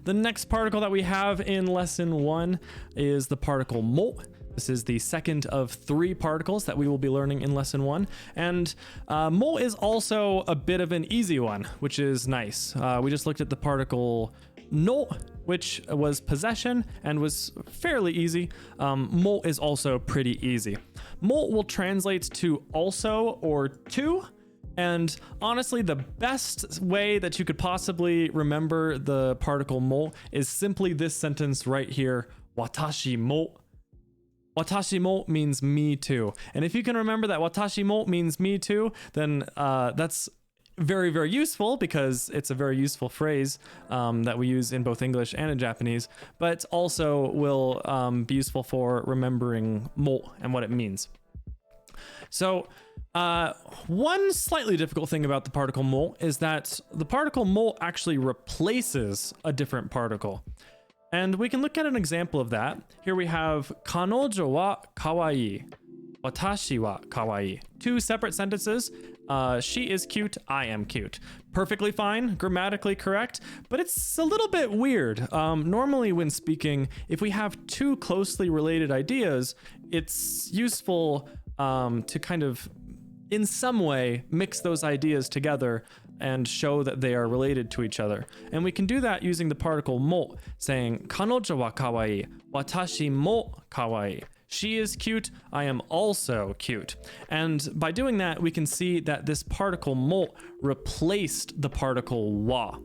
The next particle that we have in lesson 1 is the particle mo. This is the second of 3 particles that we will be learning in lesson 1. And mo is also a bit of an easy one, which is nice. We just looked at the particle no, which was possession and was fairly easy. Mo is also pretty easy. Mo will translate to also or to. And honestly, the best way that you could possibly remember the particle mo is simply this sentence right here, watashi mo. Watashi mo means me too. And if you can remember that watashi mo means me too, then that's very, very useful because it's a very useful phrase that we use in both English and in Japanese, but also will be useful for remembering mo and what it means. So one slightly difficult thing about the particle mo is that the particle mo actually replaces a different particle. And we can look at an example of that. Here we have kanojo wa kawaii, watashi wa kawaii. 2 separate sentences. She is cute, I am cute. Perfectly fine, grammatically correct, but it's a little bit weird. Normally when speaking, if we have 2 closely related ideas, it's useful to kind of, in some way, mix those ideas together and show that they are related to each other. And we can do that using the particle mo, saying kanojo wa kawaii, watashi mo kawaii. She is cute, I am also cute. And by doing that, we can see that this particle mo replaced the particle wa.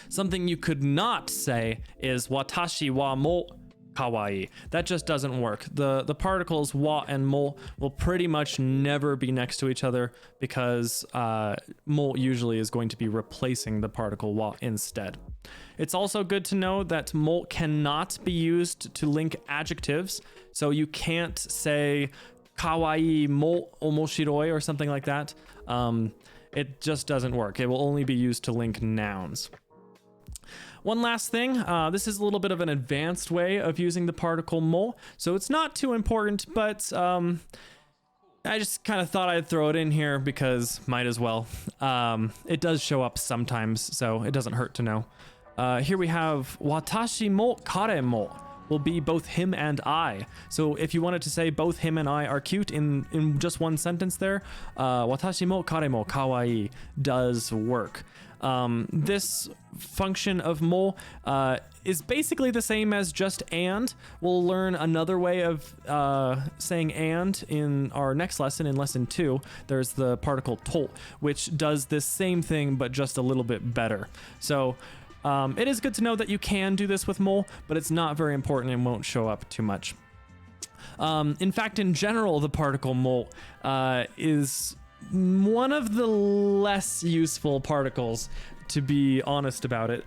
Something you could not say is watashi wa mo kawaii. That just doesn't work. The particles wa and mo will pretty much never be next to each other because mo usually is going to be replacing the particle wa instead. It's also good to know that mo cannot be used to link adjectives. So you can't say kawaii mo omoshiroi or something like that. It just doesn't work. It will only be used to link nouns. One last thing, this is a little bit of an advanced way of using the particle mo, so it's not too important, but I just kind of thought I'd throw it in here because might as well. It does show up sometimes, so it doesn't hurt to know. Here we have watashi mo kare mo will be both him and I. So if you wanted to say both him and I are cute in just one sentence there, watashi mo kare mo kawaii does work. This function of mo is basically the same as just and. We'll learn another way of saying and in our next lesson, in lesson 2. There's the particle to, which does this same thing but just a little bit better. So it is good to know that you can do this with mo, but it's not very important and won't show up too much. In fact, in general, the particle mo is one of the less useful particles, to be honest about it.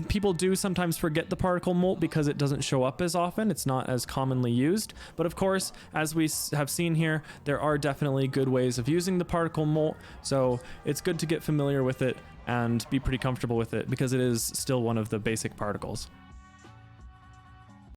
People do sometimes forget the particle mo because it doesn't show up as often. It's not as commonly used. But of course, as we have seen here, there are definitely good ways of using the particle mo. So it's good to get familiar with it and be pretty comfortable with it because it is still one of the basic particles.